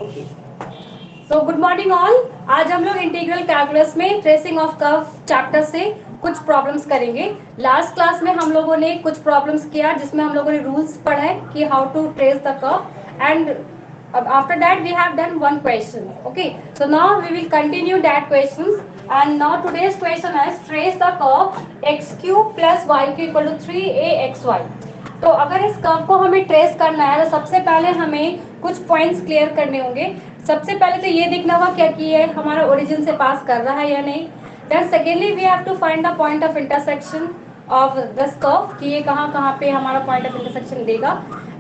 Okay, so good morning all. आज हम लोग इंटीग्रल कैलकुलस में ट्रेसिंग ऑफ कर्व चैप्टर से कुछ प्रॉब्लम्स करेंगे। लास्ट क्लास में हम लोगों ने कुछ प्रॉब्लम्स किया जिसमें हम लोगों ने रूल्स पढ़े कि how to trace the curve and after that we have done one question. Okay, so now we will continue that questions and now today's question is trace the curve x cube plus y cube equal to 3axy. तो अगर इस curve को हमें trace करना है तो सबसे पहले हमें कुछ पॉइंट्स क्लियर करने होंगे। सबसे पहले तो ये देखना होगा क्या कि ये हमारा ओरिजिन से पास कर रहा है या नहीं। Then secondly we have to find the point of intersection of this curve कि ये कहाँ कहाँ पे हमारा पॉइंट ऑफ इंटरसेक्शन देगा।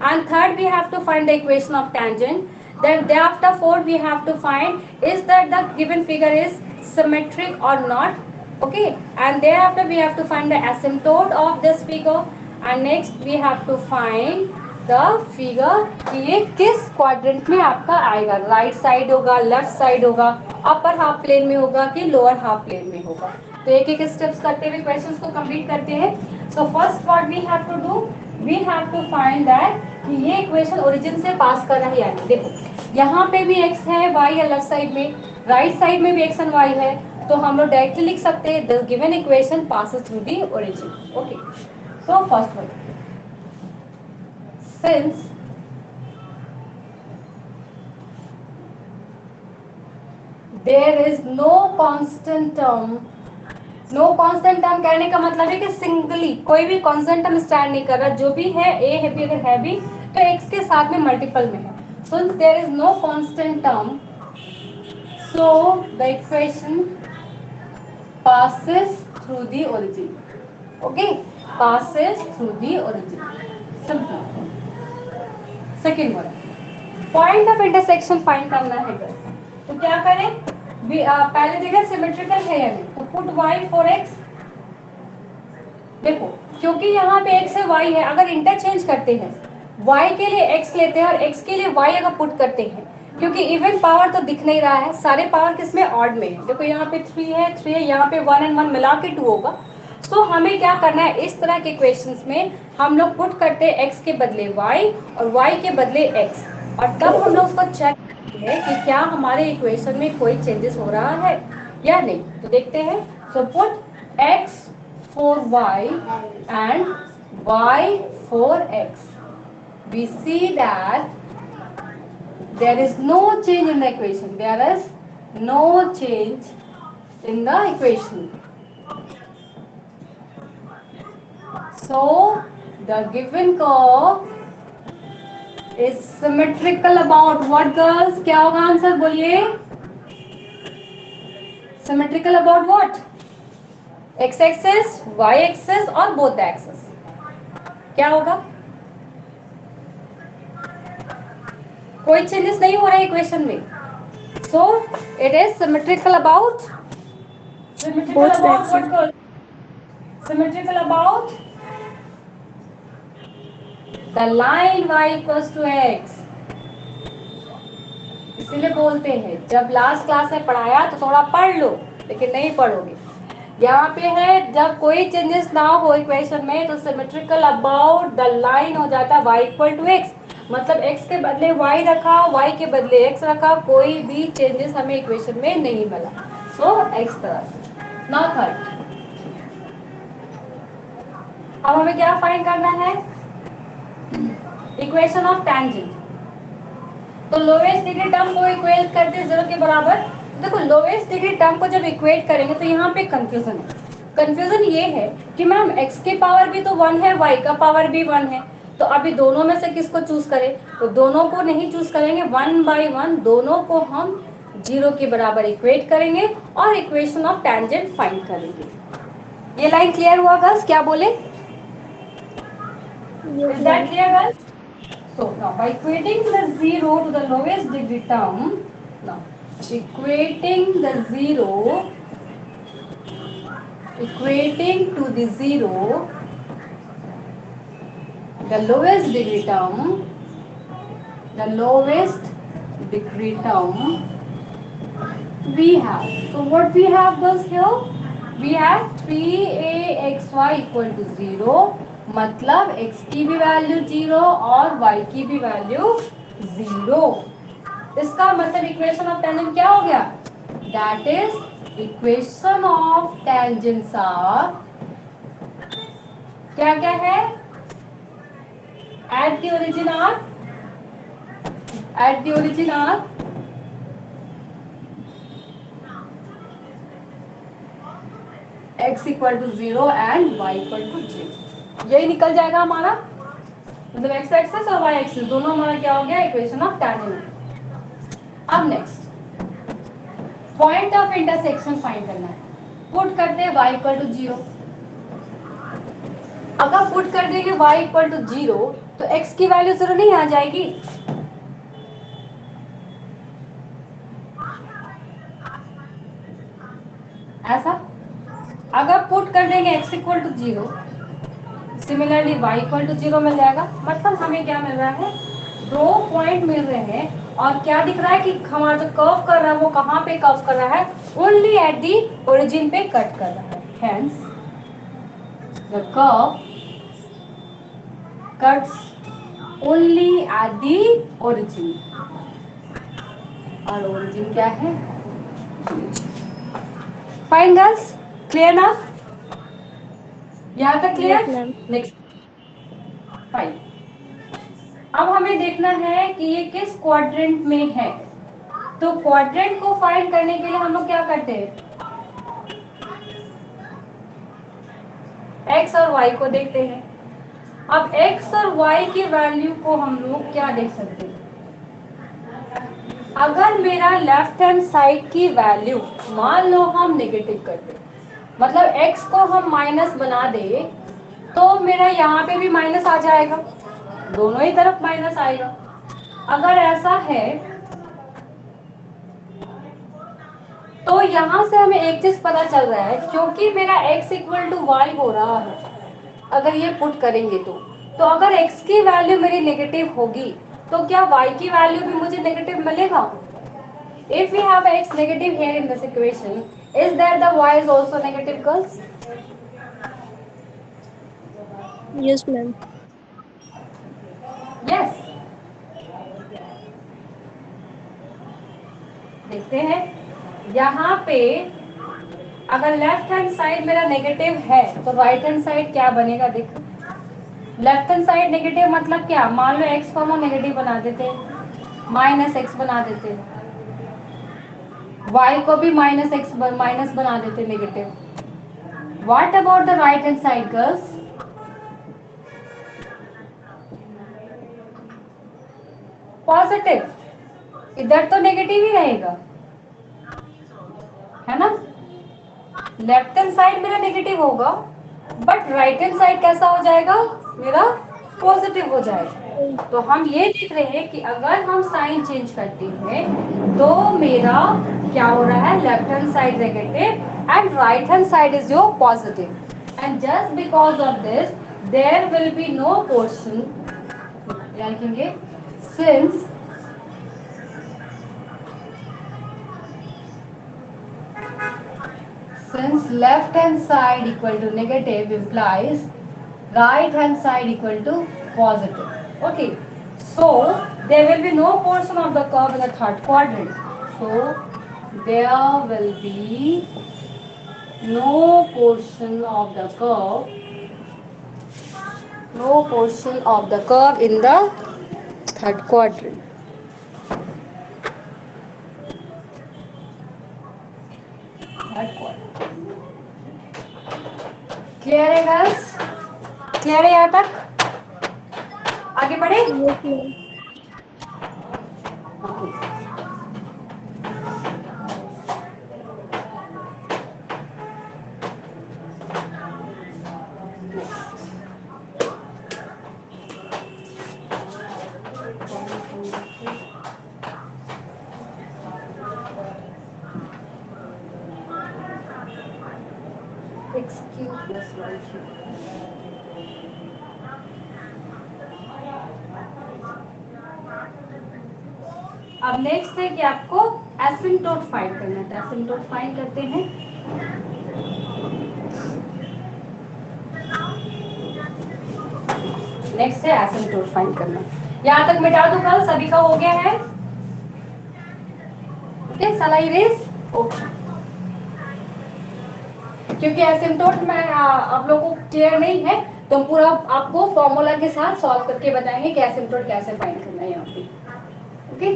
And third we have to find the equation of tangent. Then thereafter fourth we have to find is that the given figure is symmetric or not. Okay, and thereafter we have to find the asymptote of this figure and next we have to find the figure कि ये किस quadrant में आपका आएगा, right side होगा, left side होगा, upper half plane में होगा कि लोअर हाफ प्लेन में होगा। तो एक एक स्टेप्स करते हुए क्वेश्चंस को कंप्लीट करते हैं। So first what we have to do, we have to find that कि ये इक्वेशन ओरिजिन से पास कर रहा है या नहीं। देखो यहाँ पे भी x है, y है लेफ्ट साइड में, राइट साइड में भी x एंड y है, तो हम लोग डायरेक्टली लिख सकते हैं the given equation passes through the origin. Okay, so first one, since there is no constant term, no constant term कहने का मतलब है कि सिंगली कोई भी कांस्टेंट टर्म स्टैंड नहीं कर रहा, जो भी है ए है भी, अगर है भी तो x के साथ में मल्टीपल में है। So there is no constant term, so the equation passes through the origin. Okay, passes through the origin. Simple. Second one, point of intersection find करना है बस। तो क्या करें, पहले देखें सिमेट्रिकल है या नहीं, तो पुट y for x। देखो क्योंकि यहाँ पे x है y है, अगर इंटरचेंज करते हैं y के लिए x लेते हैं और x के लिए y अगर पुट करते हैं, क्योंकि इवन पावर तो दिख नहीं रहा है, सारे पावर किसमें, ऑड में है। देखो यहाँ पे 3 है, 3 है, यहाँ पे 1 एंड 1 मिला के 2 होगा। सो हमें क्या करना है, इस तरह के इक्वेशंस में हम लोग पुट करते हैं x के बदले y और y के बदले x, और तब हम लोग उसको चेक करते हैं कि क्या हमारे इक्वेशन में कोई चेंजेस हो रहा है या नहीं। तो देखते हैं, so put x for y and y for x, we see that there is no change in the equation, there is no change in the equation. So the given curve is symmetrical about what girls, क्या होगा answer बोलिए, symmetrical about what, x axis, y axis और both the axis, क्या होगा, कोई changes नहीं हो रहा है इक्वेशन में। So it is symmetrical about, symmetrical about what girl, symmetrical about the line y equals to x। इसीलिए बोलते हैं जब लास्ट क्लास में पढ़ाया तो थोड़ा पढ़ लो, लेकिन नहीं पढ़ोगे। यहाँ पे है जब कोई चेंजेस ना हो इक्वेशन में तो सिमेट्रिकल अबाउट द लाइन हो जाता है y इक्वल टू x, मतलब x के बदले y रखा, y के बदले x रखा, कोई भी चेंजेस हमें इक्वेशन में नहीं मिला। सो x तरह। नाउ थर्ड, अब हमें क्या फाइंड करना है, इक्वेशन ऑफ टेंजेंट। तो लोवेस्ट डिग्री टर्म को इक्वेट करते हैं 0 के बराबर। देखो लोवेस्ट डिग्री टर्म को जब इक्वेट करेंगे तो यहाँ पे कंफ्यूजन है। कंफ्यूजन ये है कि मैम x की पावर भी तो 1 है, y का पावर भी 1 है, तो अभी दोनों में से किसको चूज करें, तो दोनों को नहीं चूज करेंगे, 1 बाई 1 दोनों को हम 0 के बराबर इक्वेट करेंगे और इक्वेशन ऑफ टेंजेंट फाइंड करेंगे। ये लाइन क्लियर हुआ गर्ल्स, क्या बोले, is that clear girls? So now by equating the 0 to the lowest degree term, now equating the 0, equating to the 0, the lowest degree term, the lowest degree term we have. So what we have those here? We have 3axy equal to 0, मतलब x की भी value 0 और y की भी value 0। इसका मतलब equation of tangent क्या हो गया? That is equation of tangents are क्या क्या है? At the origin are x equal to 0 and y equal to 0। यही निकल जाएगा हमारा, मतलब x एक्सिस और y एक्सिस दोनों हमारा क्या हो गया? Equation of tangent. अब next point of intersection find करना है। पुट करते हैं y इक्वल टू 0। अगर पुट कर देंगे y इक्वल टू 0 तो x की वैल्यू 0 नहीं आ जाएगी? ऐसा अगर पुट कर देंगे x equal to 0, similarly y equal to 0 मिल जाएगा। मतलब हमें क्या मिल रहा है? दो पॉइंट मिल रहे हैं और क्या दिख रहा है कि हमारा जो कर्व कर रहा है वो कहाँ पे कर्व कर रहा है? ओनली एट दी ओरिजिन पे कट कर रहा है। Hence the curve cuts only at the origin, और ओरिजिन क्या है? फाइन गर्ल्स, क्लियर ना? यहाँ तक yes clear? Ma'am. Next fine. अब हमें देखना है कि ये किस क्वाड्रेंट में है। तो क्वाड्रेंट को फाइंड करने के लिए हम लोग क्या करते हैं? x और y को देखते हैं। अब x और y की वैल्यू को हम लोग क्या देख सकते हैं? अगर मेरा लेफ्ट हैंड साइड की वैल्यू मान लो हम नेगेटिव कर दे, मतलब x को हम माइनस बना दे, तो मेरा यहाँ पे भी माइनस आ जाएगा, दोनों ही तरफ माइनस आएगा। अगर ऐसा है तो यहाँ से हमें एक चीज पता चल रहा है, क्योंकि मेरा x इक्वल टू वाई हो रहा है, अगर ये पुट करेंगे तो अगर x की वैल्यू मेरी नेगेटिव होगी तो क्या y की वैल्यू भी मुझे नेगेटिव मिलेगा? If we have x negative here in this equation, is that the y is also negative, girls? Yes ma'am. yes। देखते हैं यहाँ पे, अगर लेफ्ट हैंड साइड मेरा नेगेटिव है तो राइट हैंड साइड क्या बनेगा? देखो, लेफ्ट हैंड साइड नेगेटिव मतलब क्या? मान लो x को हम नेगेटिव बना देते, माइनस एक्स बना देते, y को भी माइनस एक्स माइनस बना देते negative. What about the right hand side girls? Positive. इधर तो नेगेटिव ही रहेगा, है ना? लेफ्ट हैंड साइड मेरा नेगेटिव होगा, बट राइट हैंड साइड कैसा हो जाएगा? मेरा पॉजिटिव हो जाएगा। तो हम ये देख रहे हैं कि अगर हम साइन चेंज करते हैं तो मेरा क्या हो रहा है? Left hand side negative and right hand side is your positive, and just because of this there will be no portion, लिखेंगे since left hand side equal to negative implies right hand side equal to positive. Okay, so there will be no portion of the curve in the third quadrant, so there will be no portion of the curve, in the third quadrant. Clear है girls? Clear है यहाँ तक? आगे बढ़े? Yes ma'am. अब next है कि आपको एसिम्प्टोट फाइंड करना है। एसिम्प्टोट फाइंड करते हैं। नेक्स्ट है एसिम्प्टोट फाइंड करना। यहाँ तक मिटा दो, कल सभी का हो गया है? Okay, shall I erase? Okay, क्योंकि एसिम्प्टोट में आप लोगों को क्लियर नहीं है तो हम पूरा आपको फॉर्मूला के साथ सॉल्व करके बताएंगे कि एसिम्प्टोट कैसे फाइंड करना है यहाँ पे। ओके,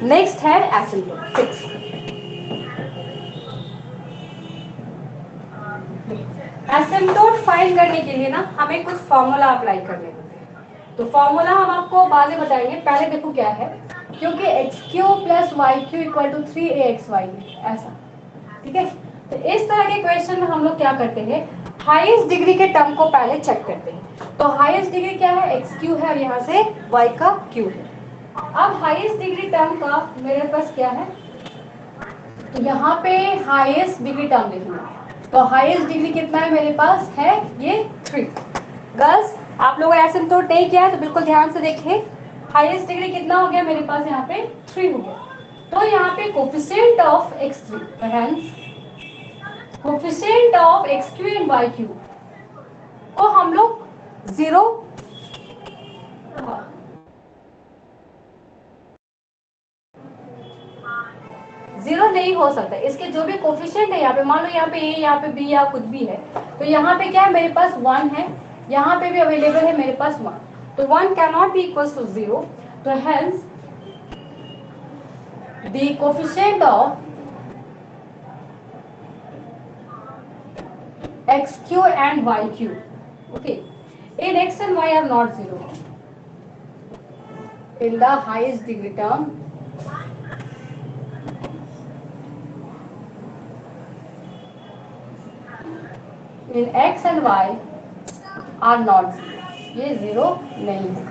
नेक्स्ट है एसिम्प्टोट 6। एसिम्प्टोट फाइंड करने के लिए ना हमें कुछ फॉर्मूला अप्लाई करने होते हैं। तो फॉर्मूला हम आपको बाद में बताएंगे, पहले देखो क्या है। क्योंकि x cube plus y cube equal to 3aXy ऐसा, ठीक है। तो इस तरह के क्वेश्चन में हम लोग क्या करते हैं, हाईएस्ट डिग्री के टर्म को पहले चेक करते हैं। तो हाईएस्ट डिग्री क्या है, एक्स क्यू है और यहाँ से वाई का क्यू है। अब हाईएस्ट डिग्री टर्म का मेरे पास क्या है, तो यहाँ पे हाईएस्ट डिग्री टर्म लिखना है। तो हाईएस्ट डिग्री कितना है मेरे पास है, ये 3। गर्ल्स आप लोगों ने एसिम्प्टोट नहीं किया है तो बिल्कुल ध्यान से देखिए। हाईएस्ट डिग्री कितना हो गया मेरे पास, यहाँ पे 3 हो गया। तो यहाँ पे coefficient of x3 hence coefficient of xq and yq को हम लोग 0 0 नहीं हो सकता। इसके जो भी कोफिशिएंट है यहाँ पे, मान लो यहाँ पे a, यहाँ पे b या कुछ भी है, तो यहाँ पे क्या है मेरे पास 1 है, यहाँ पे भी अवेलेबल है मेरे पास 1, तो 1 कैनॉट बी इक्वल्स टू 0। तो hence the coefficient of xq and yq, okay, in x and y are not 0 in the highest degree term in x and y are not 0, ये 0 नहीं है।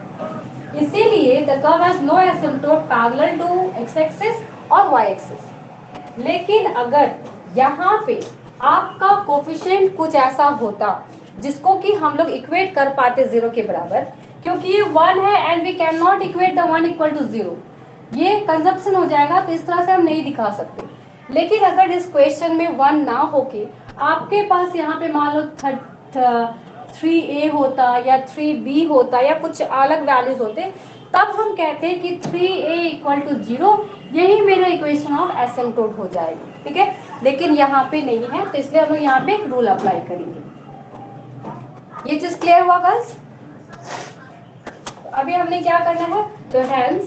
इसीलिए the curve has no asymptote parallel to x axis और y axis। लेकिन अगर यहाँ पे आपका कोफिशिएंट कुछ ऐसा होता जिसको कि हम लोग इक्वेट कर पाते 0 के बराबर, क्योंकि ये 1 है and we can not equate the 1 equal to 0, ये कंजप्शन हो जाएगा, तो इस तरह से हम नहीं दिखा सकते। लेकिन अगर इस क्वेश्चन में 1 ना होके आपके पास यहाँ पे मान लो 3a होता या 3b होता या कुछ अलग वैल्यूज होते, तब हम कहते हैं कि 3a इक्वल टू 0, यही मेरा इक्वेशन ऑफ एसिम्प्टोट हो जाएगी, ठीक है। लेकिन यहाँ पे नहीं है, तो इसलिए हम लोग यहाँ पे रूल अप्लाई करेंगे। ये चीज क्लियर हुआ गर्ल्स? अभी हमने क्या करना है, तो hence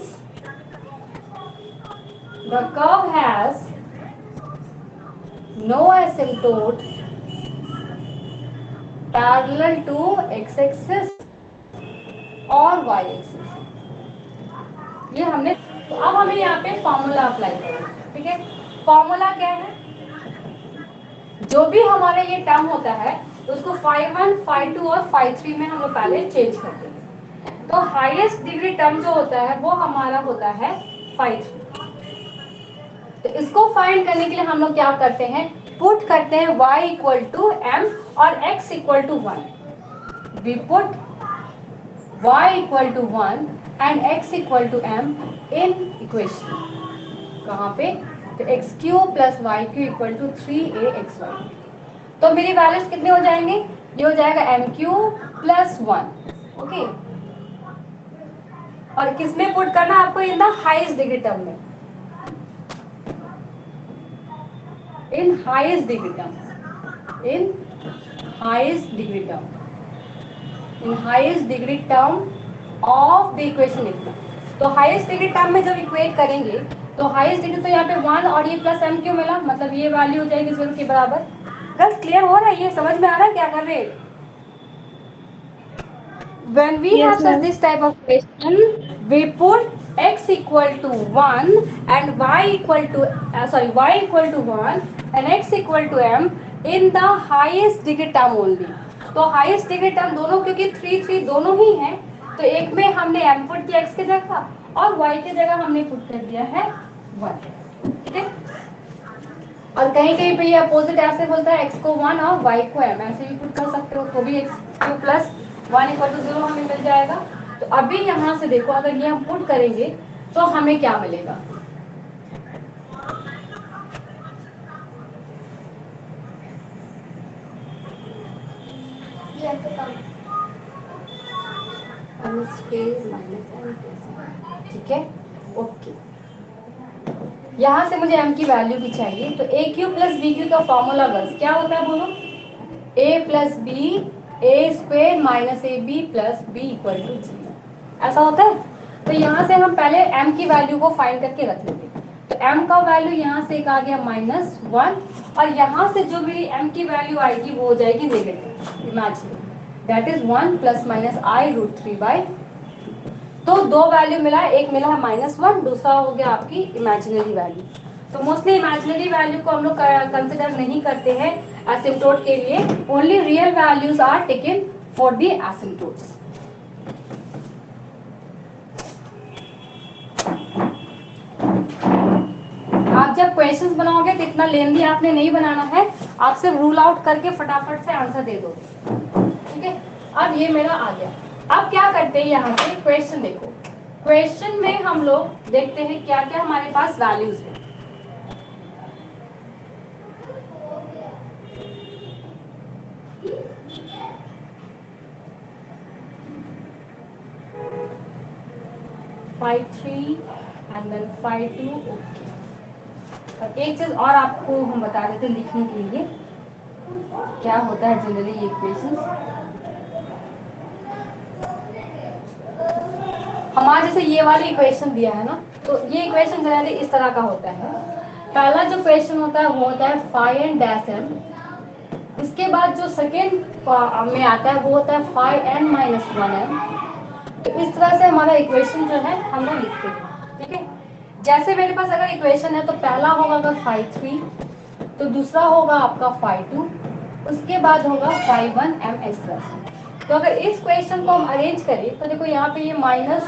the curve has no asymptote parallel to x axis और y axis, ये हमने। तो अब हमें यहाँ पे फॉर्मूला अप्लाई करना है, ठीक है। फॉर्मूला क्या है, जो भी हमारा ये टर्म होता है उसको phi 1, phi 2 और phi 3 में हम लोग पहले चेंज करते हैं। तो हाईएस्ट डिग्री टर्म जो होता है वो हमारा होता है phi 3। तो इसको फाइंड करने के लिए हम लोग क्या करते हैं, पुट करते हैं y इक्वल टू m और x equal to 1। We put y equal to 1 and x equal to m in equation, कहाँ पे, तो x cube plus y cube equal to 3aXy। तो मेरी वैल्यूज कितने हो जाएंगे, ये हो जाएगा एम क्यू प्लस 1, ओके। और किसमें पुट करना आपको, in the highest degree term में, in highest degree term, in highest degree term, in highest degree term of the equation लिखना। तो हाईएस्ट डिग्री टर्म में जब इक्वेट करेंगे तो हाईएस्ट डिग्री, तो यहाँ पे 1 और ये प्लस m क्यों मिला, मतलब ये वैल्यू हो जाएगी 0 के बराबर। बस क्लियर हो रहा है, ये समझ में आ रहा है क्या कर रहे हैं? When we Yes, have such ma'am. this type of question, we put x equal to 1 and y equal to y equal to 1 and x equal to m in the highest degree term only। तो highest degree term दोनों, क्योंकि 3 3 दोनों ही हैं, तो एक में हमने m put किया x की जगह और y की जगह हमने पुट कर दिया है 1, ठीक है। और कहीं कहीं पे ये अपोजिट ऐसे बोलता है x को 1 और y को m, ऐसे भी पुट कर सकते हो, तो भी x2 प्लस 1 इक्वल टू 0 हमें मिल जाएगा। तो अभी यहाँ से देखो, अगर ये हम पुट करेंगे तो हमें क्या मिलेगा, ठीक है, ओके। यहाँ से मुझे m की वैल्यू भी चाहिए, तो a cube plus b cube का फॉर्मूला गर्ल्स क्या होता है बोलो? a plus b a square minus a b plus b equal to 0, ऐसा होता है। तो यहाँ से हम पहले m की वैल्यू को फाइंड करके रख लेते हैं। तो m का वैल्यू यहाँ से एक आ गया -1, और यहाँ से जो मेरी m की वैल्यू आएगी वो हो जाएगी negative imaginary, that is 1 plus minus i√3/। तो दो वैल्यू मिला है, एक मिला है -1, दूसरा हो गया आपकी इमेजिनरी वैल्यू। तो मोस्टली इमेजिनरी वैल्यू को हम लोग कंसिडर नहीं करते हैं एसिम्प्टोट के लिए, only real values are taken for the asymptotes. आप जब क्वेश्चंस बनाओगे तो इतना लेंदी आपने नहीं बनाना है, आप सिर्फ रूल आउट करके फटाफट से आंसर दे दो, ठीक है। अब ये मेरा आ गया। अब क्या करते हैं, यहाँ से क्वेश्चन देखो, क्वेश्चन में हम लोग देखते हैं क्या क्या हमारे पास वैल्यूज है। Five three and then 5 2, okay. और एक चीज और आपको हम बता देते हैं लिखने के लिए क्या होता है जनरली ये इक्वेशंस। हमारा जैसे ये वाली इक्वेशन दिया है ना, तो ये इक्वेशन जनरली इस तरह का होता है। पहला जो क्वेश्चन होता है वो होता है फाइव एन डैश एम, इसके बाद जो सेकेंड में आता है वो होता है 5n-1m। तो इस तरह से हमारा इक्वेशन जो है हम लोग लिखते हैं, ठीक है। जैसे मेरे पास अगर इक्वेशन है तो पहला होगा अगर 5 3, तो दूसरा होगा आपका 5 2, उसके बाद होगा 5 1m इस तरह से। तो अगर इस क्वेश्चन को हम अरेंज करें तो देखो यहाँ पे ये माइनस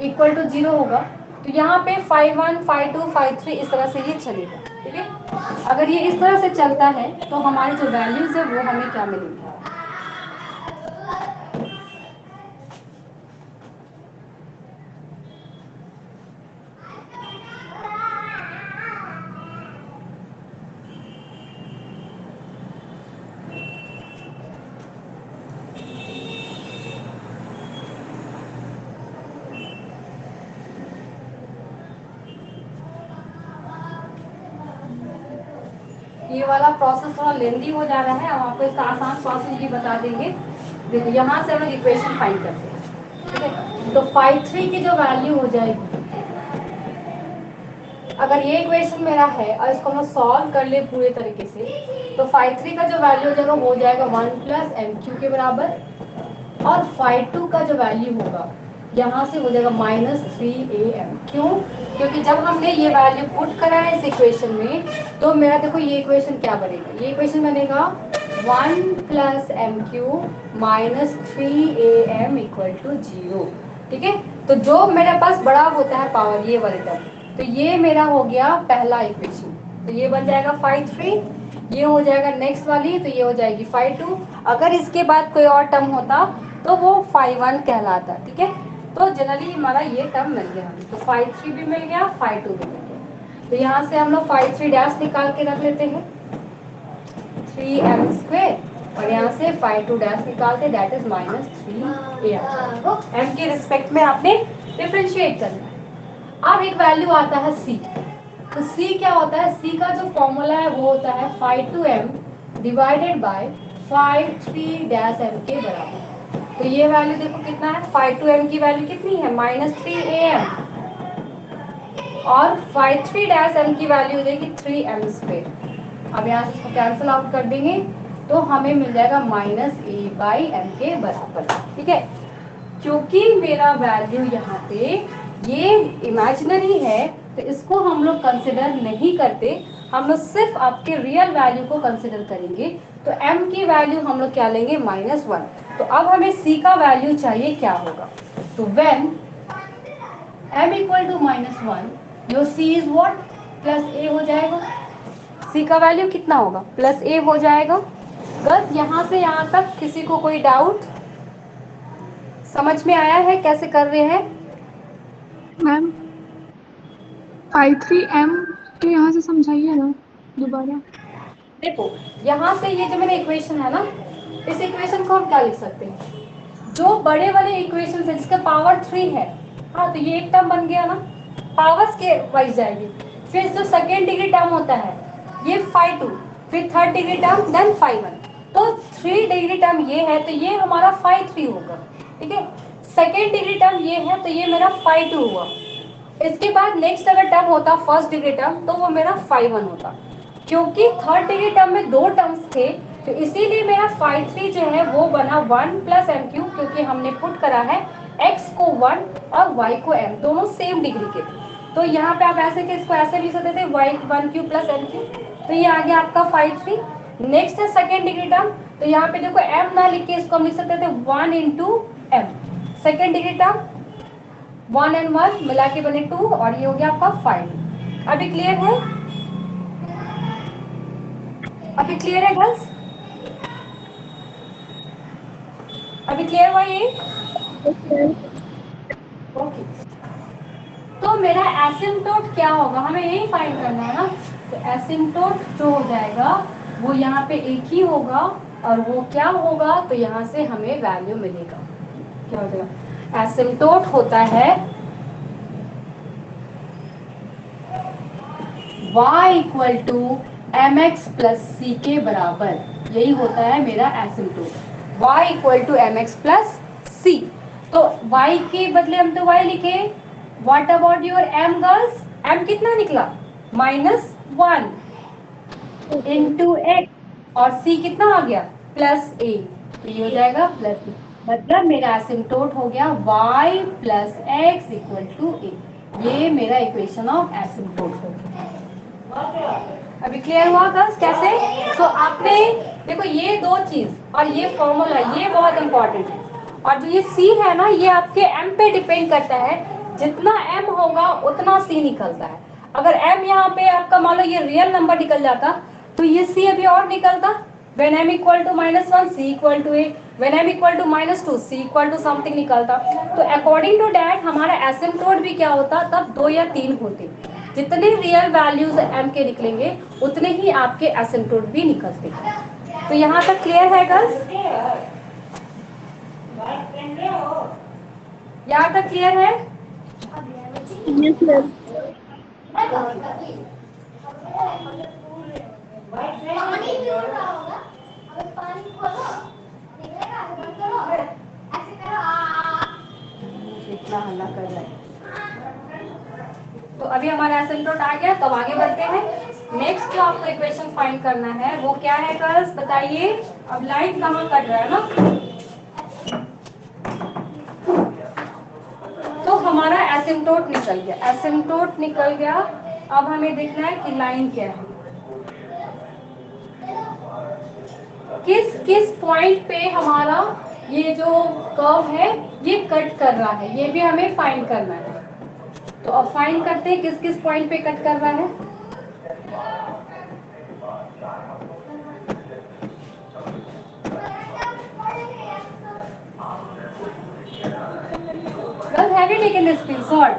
इक्वल टू 0 होगा, तो यहाँ पे 5 1 5 2 5 3 इस तरह से ये चलेगा, ठीक है। अगर ये इस तरह से चलता है तो हमारी जो वैल्यूज है वो हमें क्या मिलेगी? ये वाला प्रोसेस थोड़ा लेंदी हो जा रहा है, हम आपको इसका आसान प्रोसेस भी बता देंगे। देखो यहाँ से हम लोग इक्वेशन फाइंड करते हैं, ठीक है। तो 5 3 की जो वैल्यू हो जाएगी, अगर ये इक्वेशन मेरा है और इसको हम सॉल्व कर ले पूरे तरीके से, तो 5 3 का जो वैल्यू हो जाएगा वो हो जाएगा 1 प्लस mq के बराबर, और 5 2 का जो वैल्यू होगा यहाँ से हो जाएगा -3am। क्यों? क्योंकि जब हमने ये वैल्यू पुट करा है इस इक्वेशन में, तो मेरा देखो ये इक्वेशन क्या बनेगा, ये इक्वेशन बनेगा 1 plus mq minus 3am equal to 0, ठीक है। तो जो मेरे पास बड़ा होता है पावर ये वाले टर्म, तो ये मेरा हो गया पहला इक्वेशन, तो ये बन जाएगा 5 3, ये हो जाएगा नेक्स्ट वाली, तो ये हो जाएगी 5 2। अगर इसके बाद कोई और टर्म होता तो वो 5 1 कहलाता, ठीक है। तो जनरली हमारा ये टर्म मिल गया हमें, तो 5 3 भी मिल गया, 5 2 भी मिल गया। तो यहाँ से हम लोग 5 3 डैश निकाल के रख लेते हैं 3m स्क्वेयर, और यहाँ से 5 2 डैश निकालते, दैट इज -3am। m के रिस्पेक्ट में आपने डिफरेंशिएट करना है। अब एक वैल्यू आता है c, तो c क्या होता है, c का जो फॉर्मूला है वो होता है 5 2m divided by 5 3 dash m के बराबर। तो ये वैल्यू देखो कितना है, 5 2m की वैल्यू कितनी है -3am, और 5 3 डैश m की वैल्यू हो जाएगी 3m स्क्वेयर। अब यहाँ से इसको कैंसिल आउट कर देंगे तो हमें मिल जाएगा -a/m के बराबर, ठीक है। क्योंकि मेरा वैल्यू यहाँ पे ये इमेजिनरी है तो इसको हम लोग कंसिडर नहीं करते, हम लोग सिर्फ आपके रियल वैल्यू को कंसिडर करेंगे। तो m की वैल्यू हम लोग क्या लेंगे, -1। तो अब हमें c का वैल्यू चाहिए, क्या होगा, तो when m equal to -1 your c is what, +a हो जाएगा। c का वैल्यू कितना होगा, +a हो जाएगा। बस यहाँ से यहाँ तक किसी को कोई डाउट समझ में आया है कैसे कर रहे हैं? मैम 5 3m तो यहाँ से समझाइए ना दोबारा। देखो यहाँ से ये जो मेरा इक्वेशन है ना, इस इक्वेशन को हम क्या लिख सकते हैं, जो बड़े वाले इक्वेशन है जिसका पावर 3 है, हाँ तो ये एक टर्म बन गया ना, पावर्स के वाइज जाएगी। फिर जो सेकेंड डिग्री टर्म होता है ये 5 2, फिर थर्ड डिग्री टर्म देन 5 1, तो 3 डिग्री टर्म ये है तो ये हमारा 5 3 होगा, ठीक है। सेकेंड डिग्री टर्म ये है तो ये मेरा 5 2 हुआ। इसके बाद नेक्स्ट अगर टर्म होता फर्स्ट डिग्री टर्म तो वो मेरा 5 1 होता। क्योंकि थर्ड डिग्री टर्म में दो टर्म्स थे तो इसीलिए मेरा 5 3 जो है वो बना 1 प्लस एम क्यू, क्योंकि हमने पुट करा है x को 1 और y को m, दोनों सेम डिग्री के थे। तो यहाँ पे आप ऐसे के इसको ऐसे लिख सकते थे y 1 Q plus m Q, तो ये आ गया आपका 5 3। नेक्स्ट है सेकेंड डिग्री टर्म, तो यहाँ पे देखो m ना लिख के इसको हम लिख सकते थे 1 into m. Second degree term 1 and 1 मिला के बने 2 और ये हो गया आपका 5। अभी क्लियर है, अभी क्लियर है गर्ल्स, अभी क्लियर हुआ ये? ओके, तो मेरा एसिम्पटोट क्या होगा, हमें यही फाइंड करना है ना। तो एसिम्पटोट जो हो जाएगा वो यहाँ पे एक ही होगा और वो क्या होगा, तो यहाँ से हमें वैल्यू मिलेगा, क्या हो जाएगा, एसिम्पटोट होता है y equal to M x plus C के बराबर, यही होता है मेरा asymptote, y equal to M x plus C. तो y के बदले हम तो y लिखे, what about your m girls, m कितना निकला -1 इंटू एक्स और c कितना आ गया +a, तो ये हो जाएगा +a, मतलब मेरा एसिम्पटोट हो गया y plus x equal to a, ये मेरा इक्वेशन ऑफ एसिम्पटोट हो गया। अभी क्लियर हुआ गर्ल्स कैसे? तो आपने देखो ये दो चीज और ये फॉर्मूला ये बहुत इंपॉर्टेंट है, और जो ये सी है ना ये आपके एम पे डिपेंड करता है, जितना एम होगा उतना सी निकलता है। अगर एम यहाँ पे आपका मान लो ये रियल नंबर निकल जाता तो ये सी अभी और निकलता, when m equal to -1 c equal to a, when m equal to -2 c equal to something निकलता। तो अकॉर्डिंग टू दैट हमारा एसिम्पटोट भी क्या होता, तब 2 या 3 होते, जितने रियल वैल्यूज m के निकलेंगे उतने ही आपके एसिम्पटोट भी निकलते। तो यहाँ तक क्लियर है गर्ल्स, यहाँ तक क्लियर है? Yes, sir. इतना हल्ला कर रहा है। तो अभी हमारा एसिम्पटोट आ गया, तो आगे बढ़ते हैं। नेक्स्ट जो आपको इक्वेशन फाइंड करना है वो क्या है गर्ल्स बताइए। अब लाइन कहाँ कट रहा है ना, तो हमारा एसिम्पटोट निकल गया, एसिम्पटोट निकल गया। अब हमें देखना है कि लाइन क्या है, किस किस पॉइंट पे हमारा ये जो कर्व है ये कट कर रहा है, ये भी हमें फाइंड करना है। तो अब फाइंड करते हैं किस किस पॉइंट पे कट कर रहा है। Girls, have you taken this screenshot?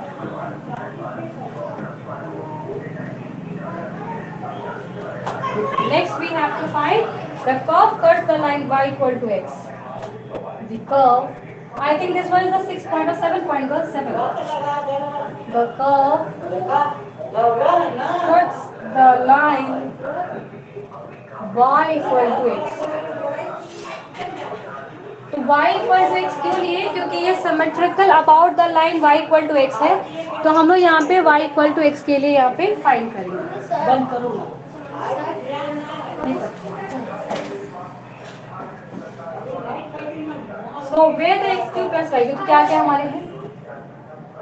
Next we have to find the curve cuts the line y equal to x. The curve, I think this one is the 6 point or 7 point, girls, 7. The curve cuts the line y equal to x. तो y equal to x क्यों लिए, क्योंकि ये symmetrical about the line y equal to x है, तो हम लोग यहाँ पे y इक्वल टू एक्स के लिए यहाँ पे फाइंड करेंगे। बंद करो so where the x cube plus y, तो क्या क्या हमारे हैं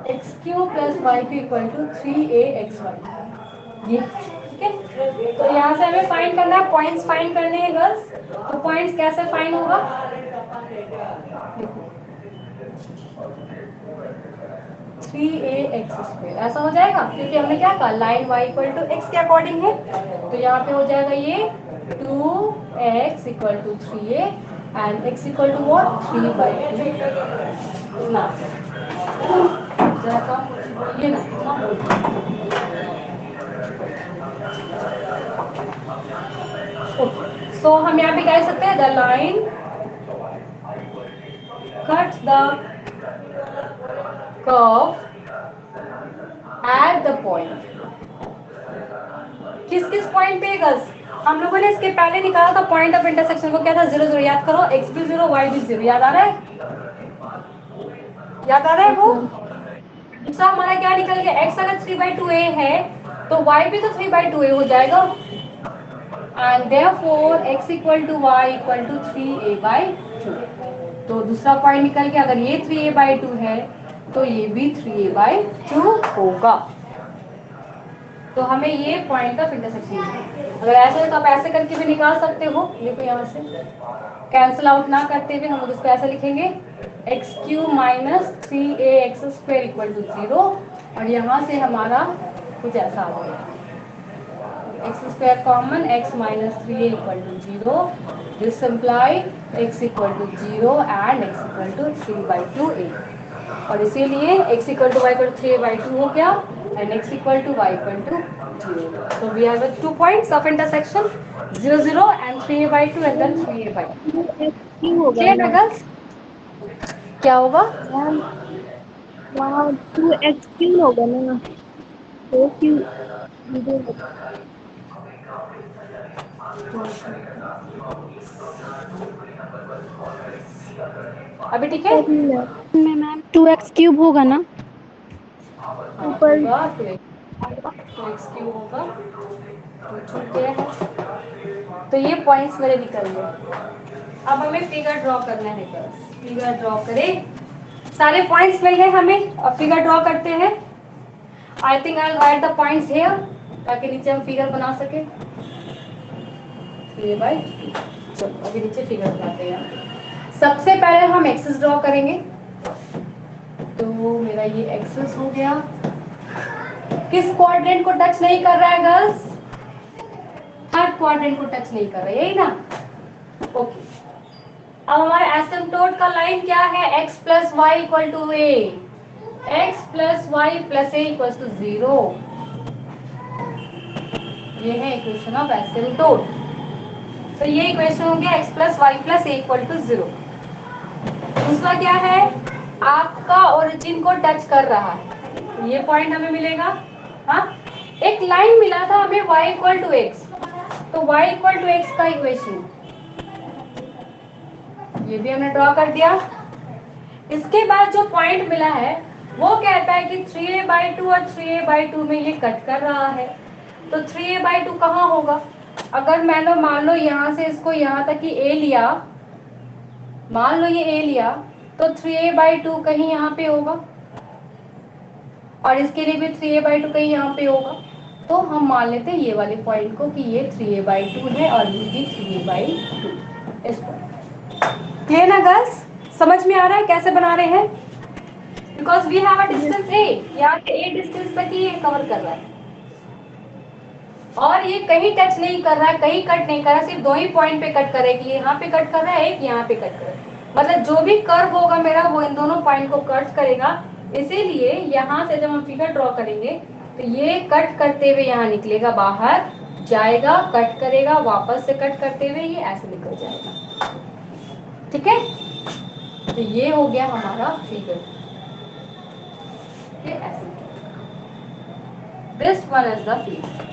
x cube plus y cube equal to 3axy, ये ठीक है। तो यहाँ से हमें फाइंड करना है, पॉइंट्स फाइंड करने हैं गर्ल्स। तो पॉइंट्स कैसे फाइंड होगा, 3ax², ऐसा हो जाएगा क्योंकि हमने क्या कहा line y equal to x के अकॉर्डिंग है। तो यहाँ पे हो जाएगा ये 2x equal to 3a and x equal to what 3/2 ना, जरा कम ये ना। सो हम यहाँ पे कह सकते हैं the line cuts the curve at the point. किस किस पॉइंट पे गर्ल्स? हम लोगों ने इसके पहले निकाला था पॉइंट ऑफ इंटरसेक्शन को, क्या था? 0 0। याद करो, x भी 0 y भी 0। याद आ रहा है? याद आ रहा है वो? दूसरा हमारा क्या निकल गया? x अगर 3/2a है तो y भी तो 3/2a हो जाएगा, and therefore x equal to y equal to 3a/2। तो दूसरा पॉइंट निकल गया, अगर ये 3a/2 है तो ये भी 3a/2 होगा। तो हमें ये पॉइंट ऑफ इंटरसेक्शन है। अगर ऐसे है तो आप ऐसे करके भी निकाल सकते हो। देखो यहाँ से कैंसिल आउट ना करते हुए हम लोग इसको ऐसे लिखेंगे, x³ minus 3ax² equal to 0, और यहाँ से हमारा कुछ ऐसा आ जाएगा, x² common, x minus 3a equal to 0, this imply x equal to 0 and x equal to 3/2a, और इसीलिए x equal to y equal to 3/2 हो गया and x equal to y equal to 0. So we have 2 points of intersection, 0 0 and 3a/2 and then 3a/2. क्यों होगा Clear ना ना girls? क्या होगा? मैम? वहाँ 2x क्यों होगा ना, तो क्यों अभी ठीक है? में मैम 2x³ होगा ना ऊपर? होगा, तो x क्यों होगा, तो छूट गया है। तो ये पॉइंट्स मेरे निकल गए। अब हमें फिगर ड्रॉ करना है girls। फिगर ड्रॉ करें, सारे पॉइंट्स मिल गए हमें, अब फिगर ड्रॉ करते हैं। I think I will write the points here ताकि नीचे हम फिगर बना सके। ये भाई चलो अभी नीचे फिगर बनाते हैं। सबसे पहले हम एक्सिस ड्रॉ करेंगे, तो मेरा ये एक्सिस हो गया। किस क्वाड्रेंट को टच नहीं कर रहा है गर्ल्स? थर्ड क्वाड्रेंट को टच नहीं कर रहा है, यही ना? ओके, अब हमारे एसिम्प्टोट का लाइन क्या है? x plus Y equal to a, x plus y plus a equal to 0। ये है इक्वेशन ऑफ एसिम्प्टोट। तो ये इक्वेशन हो गया x plus y plus a equal to 0। दूसरा क्या है? आपका ओरिजिन को टच कर रहा है, ये पॉइंट हमें मिलेगा। हाँ, एक लाइन मिला था हमें y इक्वल टू एक्स, तो y इक्वल टू एक्स का इक्वेशन ये भी हमने ड्रॉ कर दिया। इसके बाद जो पॉइंट मिला है वो कहता है कि 3a/2 और 3a/2 में ये कट कर रहा है, तो 3a/2 कहाँ होगा? अगर मैंने मान लो यहाँ से इसको यहाँ तक कि a लिया, मान लो ये a लिया, तो 3a/2 कहीं यहाँ पे होगा, और इसके लिए भी 3a/2 कहीं यहाँ पे होगा। तो हम मान लेते हैं ये वाले पॉइंट को कि ये 3a/2 है और ये भी 3a/2 इस पॉइंट। क्लियर ना गर्ल्स? समझ में आ रहा है कैसे बना रहे हैं? Because we have a distance a, यहाँ पे a डिस्टेंस तक ही ये कवर कर रहा है, और ये कहीं टच नहीं कर रहा है, कहीं कट नहीं कर रहा है, सिर्फ 2 ही पॉइंट पे कट करेगी। यहाँ पे कट कर रहा है, एक यहाँ पे कट कर रहा है, मतलब जो भी कर्व होगा मेरा वो इन दोनों पॉइंट को कट करेगा। इसीलिए यहाँ से जब हम फिगर ड्रॉ करेंगे तो ये कट करते हुए यहाँ निकलेगा, बाहर जाएगा, कट करेगा, वापस से कट करते हुए ये ऐसे निकल जाएगा। ठीक है, तो ये हो गया हमारा फिगर, ऐसे this one is the figure.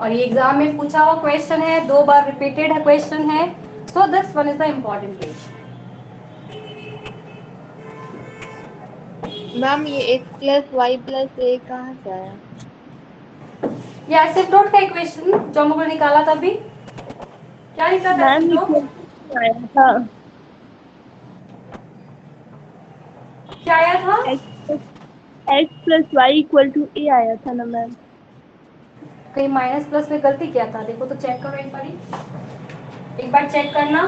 और ये एग्जाम में पूछा हुआ क्वेश्चन है, 2 बार रिपीटेड है क्वेश्चन है, so this one is the important question. Ma'am ये x प्लस वाई प्लस ए कहाँ से आया? ये एसिम्प्टोट का इक्वेशन जो हम लोगों ने निकाला था अभी, क्या निकला था मैम एसिम्प्टोट? आया था क्या आया था? x plus Y equal to A आया था ना मैम? कहीं माइनस प्लस में गलती किया था, देखो तो चेक करो एक बार, एक बार चेक करना।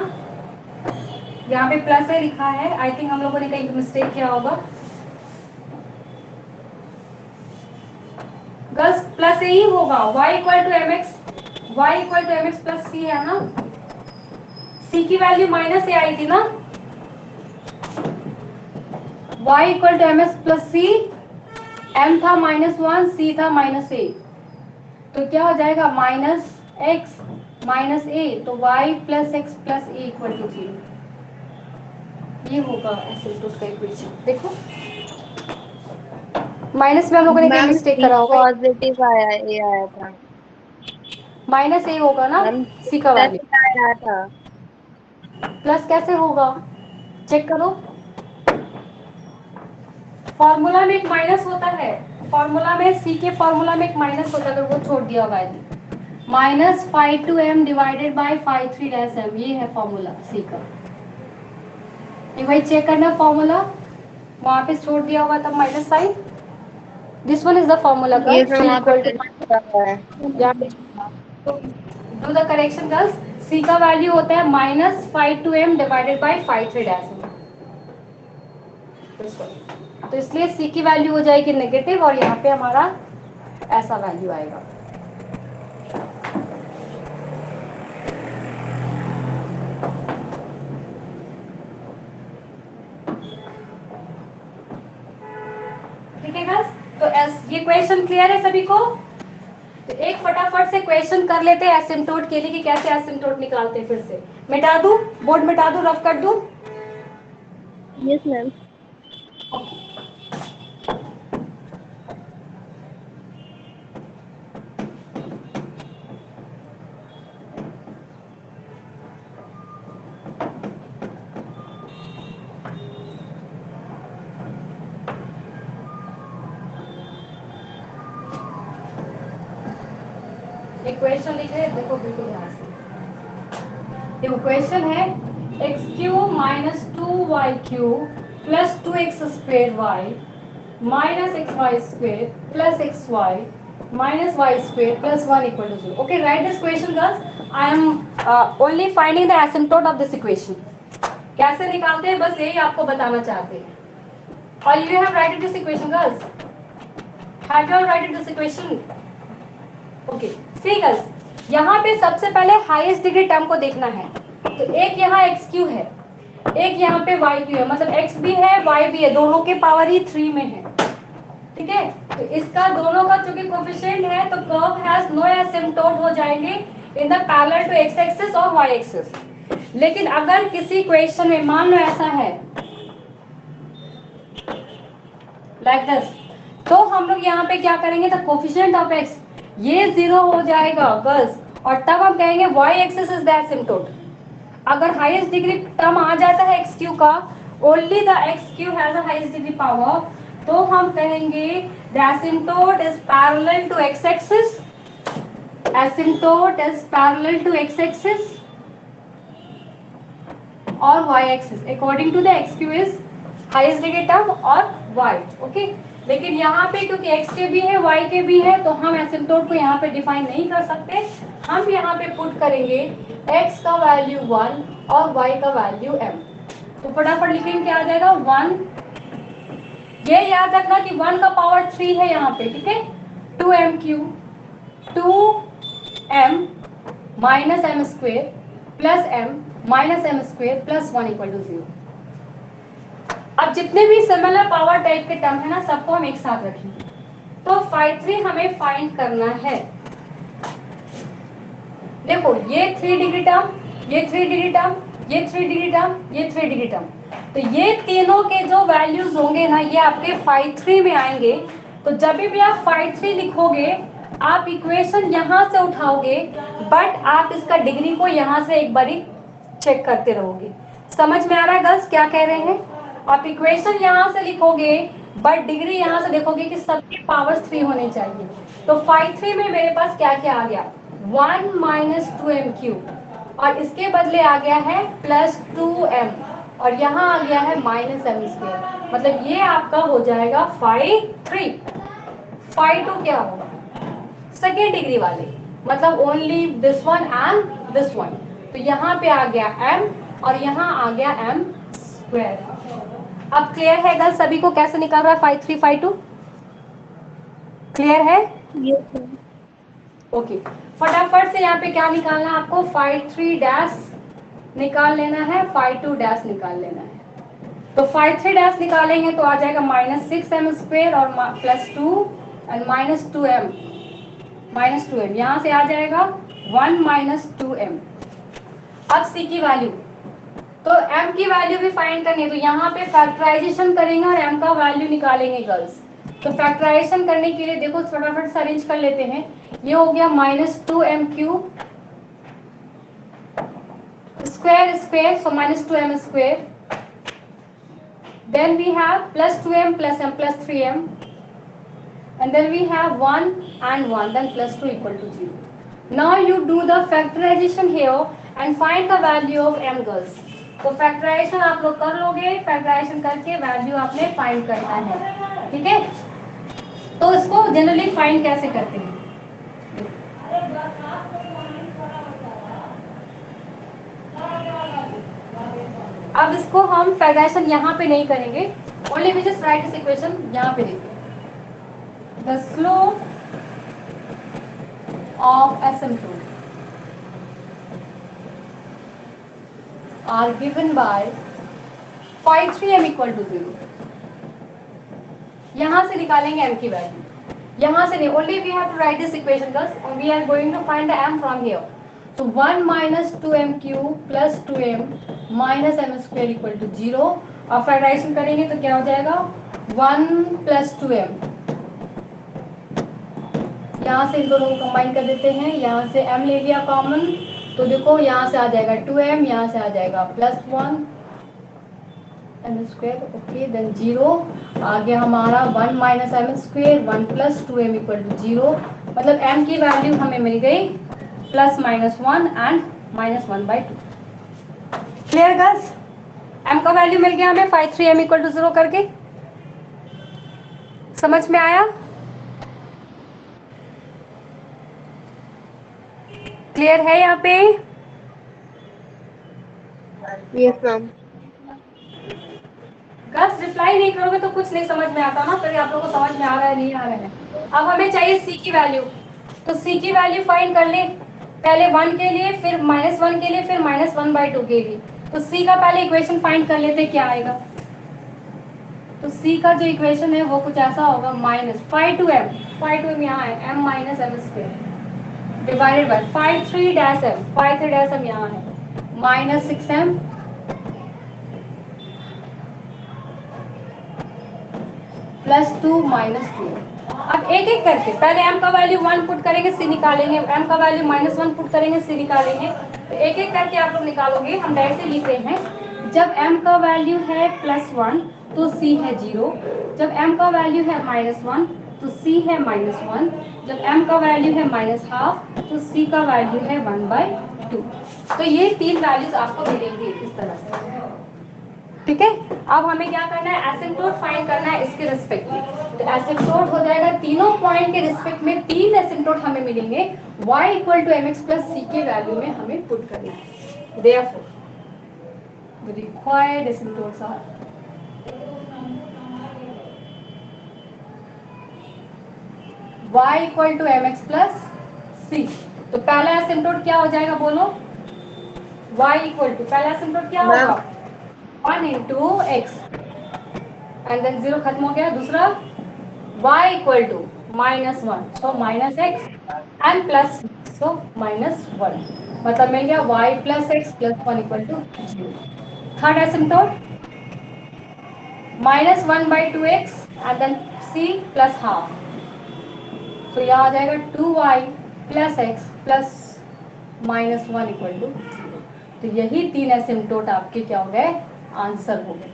यहाँ पे प्लस है लिखा है, आई थिंक हम लोगों ने कहीं मिस्टेक किया होगा। गर्ल्स प्लस ही होगा, y equal to M X, Y equal to M x plus C है ना, c की वैल्यू माइनस ए आई थी ना, y equal to M x plus c, m था -1, c था -a, तो क्या हो जाएगा माइनस एक्स माइनस ए, तो y plus x plus a equal to 0। ये होगा एसिम्प्टोट का इक्वेशन। देखो माइनस में हम लोगों ने क्या मैम मिस्टेक सी करा होगा, पॉजिटिव आया, ए आया था माइनस ए होगा ना मैम, सी का प्लस वैल्यू। आया था। प्लस कैसे होगा, चेक करो, फॉर्मूला में एक माइनस होता है, फॉर्मूला में सी के फॉर्मूला में एक माइनस होता है, तो वो छोड़ दिया होगा minus five two m divided by five three dash m, ये है फॉर्मूला सी का। एक बार चेक करना फॉर्मूला, वहां पे छोड़ दिया होगा तब minus sign. This one is the formula ये गर्ल्स, फिर सी वहाँ पे इक्वल टू प्लस आता है। यहाँ पे do the correction girls, c का वैल्यू होता है minus five two m divided by five three dash m. तो इसलिए सी की वैल्यू हो जाएगी नेगेटिव और यहाँ पे हमारा ऐसा वैल्यू आएगा। ठीक है गर्ल्स, तो ये क्वेश्चन क्लियर है सभी को। तो एक फटाफट से क्वेश्चन कर लेते हैं एसिम्प्टोट के लिए कि कैसे एसिम्प्टोट निकालते हैं। फिर से मिटा दूं, बोर्ड मिटा दूं, रफ कर दूं। Yes ma'am. एक क्वेश्चन लिख रहे हैं, देखो बिल्कुल ध्यान से। देखो क्वेश्चन है x cube minus two y cube plus two x square y minus x y square plus x y minus y square plus one equal to 0। Okay, write this question girls. I am only finding the asymptote of this equation. कैसे निकालते हैं बस यही आपको बताना चाहते हैं। और you have writed this equation girls, have you writed this equation? Okay, see girls, यहाँ पे सबसे पहले हाईएस्ट डिग्री टर्म को देखना है। तो एक यहाँ एक्स क्यू है, एक यहाँ पे वाई क्यू है, मतलब एक्स भी है वाई भी है, दोनों के पावर ही 3 में है। ठीक है, तो इसका दोनों का चूंकि कोफिशिएंट है तो कर्व हैज नो एसिम्प्टोट हो जाएंगे in the parallel to x axis और वाई एक्सिस। लेकिन अगर किसी क्वेश्चन में मान लो ऐसा है लाइक दिस, तो हम लोग यहाँ पे क्या करेंगे, द कोफिशिएंट ऑफ एक्स ये 0 हो जाएगा गर्ल्स, और तब हम कहेंगे y axis is the asymptote. अगर हाईएस्ट डिग्री टर्म आ जाता है एक्स क्यू का, only the x cube has the highest degree power, तो हम कहेंगे the asymptote is parallel to x axis, asymptote is parallel to x axis और y axis according to the x cube is highest degree term और y। Okay, लेकिन यहाँ पे क्योंकि x के भी है y के भी है, तो हम एसिम्प्टोट को यहाँ पे डिफाइन नहीं कर सकते। हम यहाँ पे पुट करेंगे x का वैल्यू 1 और y का वैल्यू m। तो फटाफट लिखेंगे क्या आ जाएगा 1। ये याद रखना कि 1 का पावर 3 है यहाँ पे, ठीक है, 2m cube 2m minus m square plus m minus m square plus 1 equal to 0। अब जितने भी सिमिलर पावर टाइप के टर्म है ना, सबको हम एक साथ रखेंगे। तो फाइव 3 हमें फाइंड करना है। देखो ये 3 डिग्री टर्म, ये 3 डिग्री टर्म, ये 3 डिग्री टर्म, ये 3 डिग्री टर्म, तो ये तीनों के जो वैल्यूज होंगे ना, ये आपके फाइव 3 में आएंगे। तो जब भी आप फाइव 3 लिखोगे, आप इक्वेशन यहां से उठाओगे, बट आप इसका डिग्री को यहां से एक बारी चेक करते रहोगे। समझ में आ रहा है गर्ल्स क्या कह रहे हैं? आप इक्वेशन यहां से लिखोगे, बट डिग्री यहां से देखोगे कि सबके पावर्स 3 होने चाहिए। तो फाइव 3 में मेरे पास क्या क्या आ गया, 1 माइनस टू एम क्यू, और इसके बदले आ गया है प्लस 2m, और यहाँ आ गया है माइनस एम स्क्वायर। मतलब ये आपका हो जाएगा फाइव 3। फाइव 2 क्या होगा, सेकेंड डिग्री वाले, मतलब only this one and this one. तो यहाँ पे आ गया m और यहाँ आ गया m स्क्वायर। अब क्लियर है गर्ल सभी को कैसे निकाल रहा है फाइव 3 फाइव 2? क्लियर है? Yes ma'am. ओके, फटाफट से यहाँ पे क्या निकालना है आपको, फाइव 3 डैश निकाल लेना है, फाइव 2 डैश निकाल लेना है। तो फाइव 3 डैश निकालेंगे तो आ जाएगा माइनस 6m स्क्वेयर और plus 2 and minus 2m minus 2m, यहाँ से आ जाएगा 1 माइनस 2m। अब c की वैल्यू, तो m की वैल्यू भी फाइंड करनी है, तो यहाँ पे फैक्टराइजेशन करेंगे और m का वैल्यू निकालेंगे गर्ल्स। तो फैक्टराइजेशन करने के लिए देखो फटाफट से अरेंज कर लेते हैं। ये हो गया minus 2m cube square square, so minus 2m square. Then we have plus 2m plus m plus 3m, and then we have 1 and 1, then plus 2 equal to 0. Now you do the factorization here and find the value of m girls. तो factorisation आप लोग कर लोगे, factorisation करके value आपने find करना है, ठीक है। तो इसको जनरली फाइंड कैसे करते हैं, अब इसको हम फैक्टराइजेशन यहाँ पे नहीं करेंगे, only we just write this equation यहाँ पे देखिए। The slope of asymptote are given by phi 3m equal to 0। यहाँ से निकालेंगे m की वैल्यू, यहाँ से नहीं, only we have to write this equation girls और we are going to find the m from here. तो 1 minus 2m cube plus 2m minus m square equal to 0। और फैक्टराइजेशन करेंगे तो क्या हो जाएगा 1 प्लस 2m, यहाँ से इन दोनों को कंबाइन कर देते हैं, यहाँ से m ले लिया कॉमन, तो देखो यहाँ से आ जाएगा 2m, यहाँ से आ जाएगा plus 1 m square, okay then 0। आगे हमारा 1 minus m square 1 plus 2m equal to 0, मतलब m की वैल्यू हमें मिल गई plus minus 1 and minus 1/2। Clear girls, m का वैल्यू मिल गया हमें 5 3m इक्वल टू 0 करके, समझ में आया? क्लियर है यहाँ पे? Yes ma'am. गर्ल्स रिप्लाई नहीं करोगे तो कुछ नहीं समझ में आता ना, फिर आप लोगों को समझ में आ रहा है नहीं आ रहा है। अब हमें चाहिए c की वैल्यू, तो c की वैल्यू फाइंड कर ले, पहले 1 के लिए, फिर -1 के लिए, फिर -1/2 के लिए। तो c का पहले इक्वेशन फाइंड कर लेते क्या आएगा। तो c का जो इक्वेशन है वो कुछ ऐसा होगा माइनस 5 2m यहाँ है, m minus m square divided by 5 3 m यहाँ है माइनस 6m प्लस 2 माइनस 2। अब एक एक करके पहले m का वैल्यू 1 पुट करेंगे, c निकालेंगे, m का वैल्यू -1 पुट करेंगे, c निकालेंगे। तो एक एक करके आप लोग निकालोगे, हम डायरेक्ट लिख रहे हैं। जब m का वैल्यू है +1 तो c है 0, जब m का वैल्यू है -1 तो c है -1, जब m का वैल्यू है -12 तो c का वैल्यू है 1/2। तो ये 3 वैल्यूज आपको मिलेंगे इस तरह से, ठीक है। अब हमें क्या करना है, एसिम्पटोट फाइंड करना है इसके रिस्पेक्ट में। तो एसिम्पटोट हो जाएगा तीनों पॉइंट के रिस्पेक्ट में 3 एसिम्पटोट हमें मिलेंगे, y equal to mx plus c के वैल्यू में हमें पुट करना है। Therefore the required asymptotes are y equal to mx plus c। तो पहला एसिम्पटोट क्या हो जाएगा बोलो, y इक्वल टू, पहला एसिम्पटोट क्या होगा 1 into x एंड देन 0 खत्म हो गया। दूसरा y equal to -1 so minus X and plus so -1, मतलब मिल गया y plus x plus 1 equal to 0। Third asymptote -1/2x and then c plus half, तो यहाँ आ जाएगा 2y plus x plus -1 equal to 0। तो यही 3 एसिम्पटोट आपके क्या हो गए, आंसर हो गए।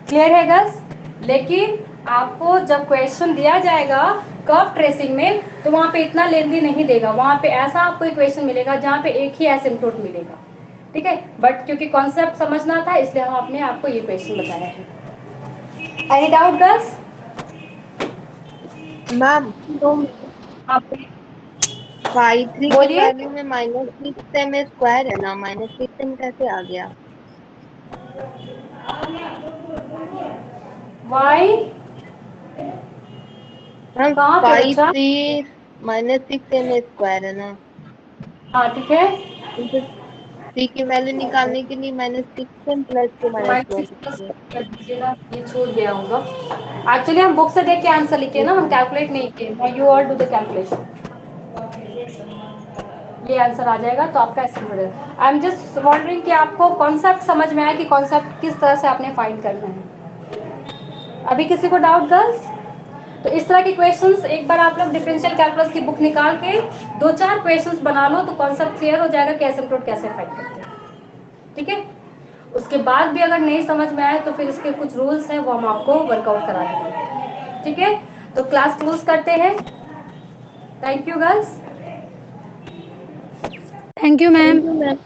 क्लियर है गर्ल्स? लेकिन आपको जब क्वेश्चन दिया जाएगा कर्व ट्रेसिंग में तो वहां पे इतना लेंथी नहीं देगा, वहां पे ऐसा आपको इक्वेशन मिलेगा जहां पे एक ही एसिम्पटोट मिलेगा, ठीक है। बट क्योंकि कॉन्सेप्ट समझना था इसलिए हम अपने आपको ये क्वेश्चन बताया है। Any doubt girls? मैम तो आप 5 3 की बोलिए। वैल्यू में -6m स्क्वायर है ना, -6m कैसे आ गया? वाई मैम कहाँ पे 5 बच्चा? 3 -6m स्क्वायर है ना, हाँ ठीक है। सी की वैल्यू निकालने के लिए -6 प्लस के -12 कीजिए। कर दीजिएगा, ये छूट गया होगा। एक्चुअली हम बुक से देख के आंसर लिखे ना, हम कैलकुलेट नहीं किए। You all do the calculation. ये आंसर आ जाएगा तो आपका estimate. I am just wondering कि आपको कॉन्सेप्ट समझ में आया कि कॉन्सेप्ट किस तरह से आपने फाइंड करना है। अभी किसी को डाउट गर्ल्स? तो इस तरह के क्वेश्चंस एक बार आप लोग डिफरेंशियल कैलकुलस की बुक निकाल के 2-4 क्वेश्चंस बना लो तो कॉन्सेप्ट क्लियर हो जाएगा कि एसिम्पटोट कैसे फाइंड करते हैं। ठीक है, उसके बाद भी अगर नहीं समझ में आए तो फिर इसके कुछ रूल्स हैं वो हम आपको वर्कआउट करा देंगे। ठीक है, तो क्लास क्लोज करते हैं। Thank you girls. Thank you ma'am. Thank you ma'am.